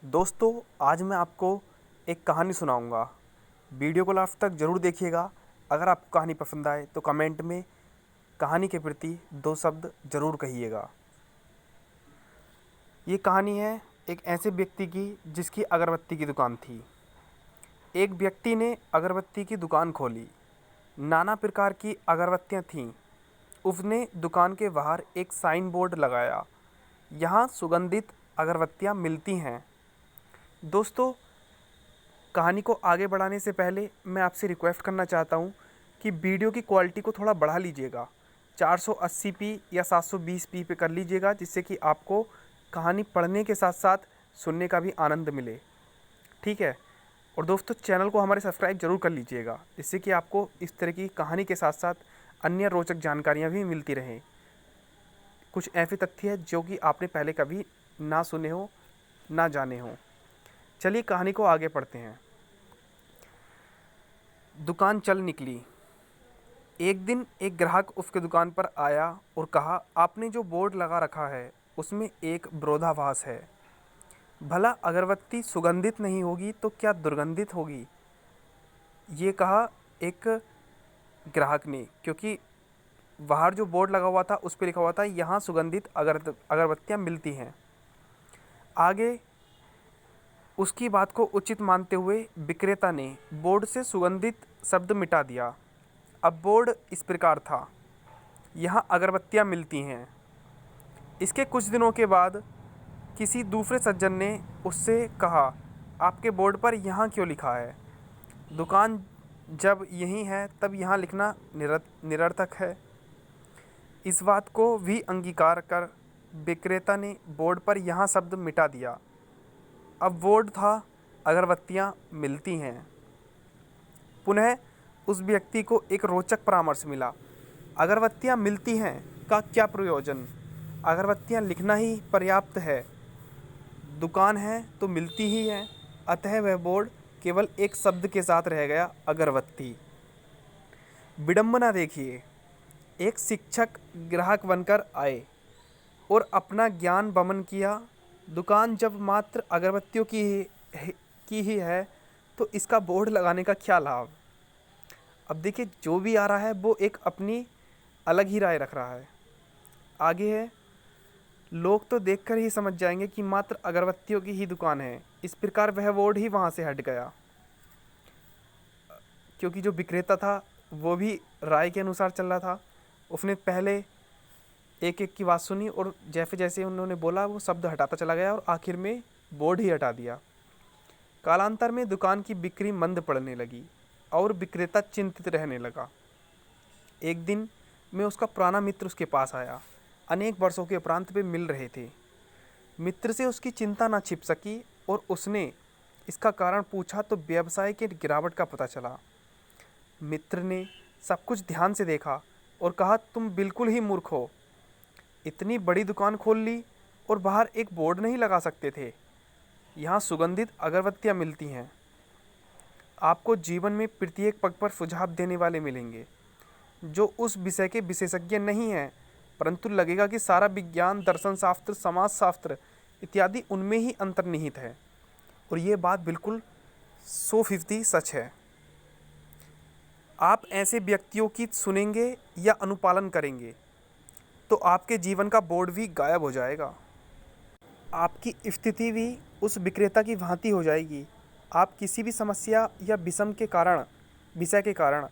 दोस्तों, आज मैं आपको एक कहानी सुनाऊंगा। वीडियो को लास्ट तक ज़रूर देखिएगा। अगर आपको कहानी पसंद आए तो कमेंट में कहानी के प्रति 2 शब्द ज़रूर कहिएगा। ये कहानी है एक ऐसे व्यक्ति की जिसकी अगरबत्ती की दुकान थी। एक व्यक्ति ने अगरबत्ती की दुकान खोली। नाना प्रकार की अगरबत्तियां थीं। उसने दुकान के बाहर एक साइन बोर्ड लगाया, यहाँ सुगंधित अगरबत्तियां मिलती हैं। दोस्तों, कहानी को आगे बढ़ाने से पहले मैं आपसे रिक्वेस्ट करना चाहता हूँ कि वीडियो की क्वालिटी को थोड़ा बढ़ा लीजिएगा। 480p या 720p पे कर लीजिएगा, जिससे कि आपको कहानी पढ़ने के साथ साथ सुनने का भी आनंद मिले। ठीक है। और दोस्तों, चैनल को हमारे सब्सक्राइब ज़रूर कर लीजिएगा, जिससे कि आपको इस तरह की कहानी के साथ साथ अन्य रोचक जानकारियाँ भी मिलती रहें। कुछ ऐसे तथ्य हैं जो कि आपने पहले कभी ना सुने हो, ना जाने हो। चलिए कहानी को आगे पढ़ते हैं। दुकान चल निकली। एक दिन एक ग्राहक उसके दुकान पर आया और कहा, आपने जो बोर्ड लगा रखा है उसमें एक विरोधाभास है। भला अगरबत्ती सुगंधित नहीं होगी तो क्या दुर्गंधित होगी? ये कहा एक ग्राहक ने, क्योंकि बाहर जो बोर्ड लगा हुआ था उस पर लिखा हुआ था, यहाँ सुगंधित अगरबत्तियाँ मिलती हैं। आगे उसकी बात को उचित मानते हुए विक्रेता ने बोर्ड से सुगंधित शब्द मिटा दिया। अब बोर्ड इस प्रकार था, यहाँ अगरबत्तियाँ मिलती हैं। इसके कुछ दिनों के बाद किसी दूसरे सज्जन ने उससे कहा, आपके बोर्ड पर यहाँ क्यों लिखा है? दुकान जब यहीं है तब यहाँ लिखना निरर्थक है। इस बात को भी अंगीकार कर विक्रेता ने बोर्ड पर यहाँ शब्द मिटा दिया। अब बोर्ड था, अगरबत्तियाँ मिलती हैं। पुनः उस व्यक्ति को एक रोचक परामर्श मिला। अगरबत्तियाँ मिलती हैं का क्या प्रयोजन? अगरबत्तियाँ लिखना ही पर्याप्त है। दुकान है तो मिलती ही है। अतः वह बोर्ड केवल एक शब्द के साथ रह गया, अगरबत्ती। विडंबना देखिए, एक शिक्षक ग्राहक बनकर आए और अपना ज्ञान वमन किया। दुकान जब मात्र अगरबत्तियों की ही है तो इसका बोर्ड लगाने का क्या लाभ? अब देखिए, जो भी आ रहा है वो एक अपनी अलग ही राय रख रहा है। आगे है, लोग तो देखकर ही समझ जाएंगे कि मात्र अगरबत्तियों की ही दुकान है। इस प्रकार वह बोर्ड ही वहाँ से हट गया, क्योंकि जो विक्रेता था वो भी राय के अनुसार चल रहा था। उसने पहले एक एक की बात सुनी और जैसे जैसे उन्होंने बोला वो शब्द हटाता चला गया और आखिर में बोर्ड ही हटा दिया। कालांतर में दुकान की बिक्री मंद पड़ने लगी और विक्रेता चिंतित रहने लगा। एक दिन में उसका पुराना मित्र उसके पास आया। अनेक वर्षों के उपरांत वे मिल रहे थे। मित्र से उसकी चिंता ना छिप सकी और उसने इसका कारण पूछा तो व्यवसाय के गिरावट का पता चला। मित्र ने सब कुछ ध्यान से देखा और कहा, तुम बिल्कुल ही मूर्ख हो। इतनी बड़ी दुकान खोल ली और बाहर एक बोर्ड नहीं लगा सकते थे, यहाँ सुगंधित अगरबत्तियाँ मिलती हैं। आपको जीवन में प्रत्येक पग पर सुझाव देने वाले मिलेंगे जो उस विषय के विशेषज्ञ नहीं हैं, परंतु लगेगा कि सारा विज्ञान, दर्शन शास्त्र, समाज शास्त्र इत्यादि उनमें ही अंतर्निहित है। और ये बात बिल्कुल 100% सच है। आप ऐसे व्यक्तियों की सुनेंगे या अनुपालन करेंगे तो आपके जीवन का बोर्ड भी गायब हो जाएगा। आपकी स्थिति भी उस विक्रेता की भांति हो जाएगी। आप किसी भी समस्या या विषय के कारण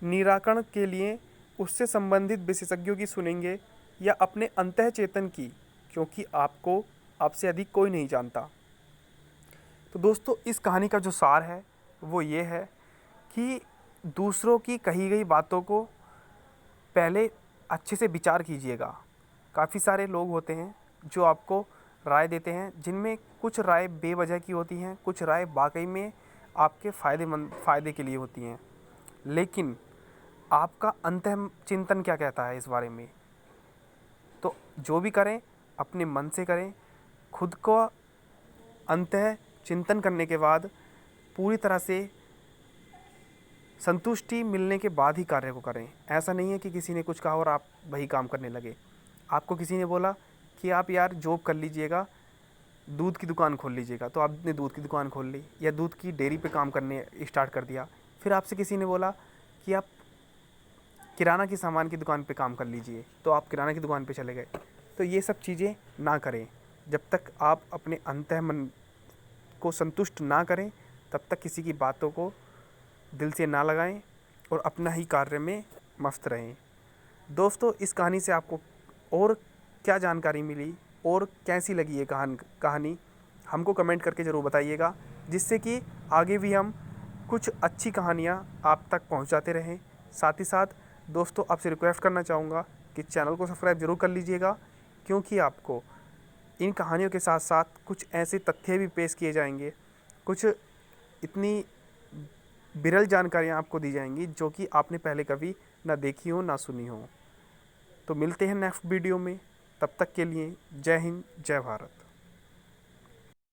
निराकरण के लिए उससे संबंधित विशेषज्ञों की सुनेंगे या अपने अंतःचेतन की, क्योंकि आपको आपसे अधिक कोई नहीं जानता। तो दोस्तों, इस कहानी का जो सार है वो ये है कि दूसरों की कही गई बातों को पहले अच्छे से विचार कीजिएगा। काफ़ी सारे लोग होते हैं जो आपको राय देते हैं, जिनमें कुछ राय बेवजह की होती हैं, कुछ राय वाकई में आपके फ़ायदे के लिए होती हैं। लेकिन आपका अंतः चिंतन क्या कहता है इस बारे में? तो जो भी करें अपने मन से करें। खुद को अंतः चिंतन करने के बाद पूरी तरह से संतुष्टि मिलने के बाद ही कार्य को करें। ऐसा नहीं है कि किसी ने कुछ कहा और आप वही काम करने लगे। आपको किसी ने बोला कि आप यार जॉब कर लीजिएगा, दूध की दुकान खोल लीजिएगा, तो आपने दूध की दुकान खोल ली, या दूध की डेयरी पे काम करने स्टार्ट कर दिया। फिर आपसे किसी ने बोला कि आप किराना की सामान की दुकान पे काम कर लीजिए, तो आप किराना की दुकान पे चले गए। तो ये सब चीज़ें ना करें। जब तक आप अपने अंतः मन को संतुष्ट ना करें, तब तक किसी की बातों को दिल से ना लगाएं और अपना ही कार्य में मस्त रहें। दोस्तों, इस कहानी से आपको और क्या जानकारी मिली और कैसी लगी ये कहानी हमको कमेंट करके ज़रूर बताइएगा, जिससे कि आगे भी हम कुछ अच्छी कहानियाँ आप तक पहुंचाते रहें। साथ ही साथ दोस्तों, आपसे रिक्वेस्ट करना चाहूँगा कि चैनल को सब्सक्राइब ज़रूर कर लीजिएगा, क्योंकि आपको इन कहानियों के साथ साथ कुछ ऐसे तथ्य भी पेश किए जाएंगे, कुछ इतनी विरल जानकारियाँ आपको दी जाएंगी जो कि आपने पहले कभी ना देखी हो ना सुनी हो। तो मिलते हैं नेक्स्ट वीडियो में, तब तक के लिए जय हिंद, जय भारत।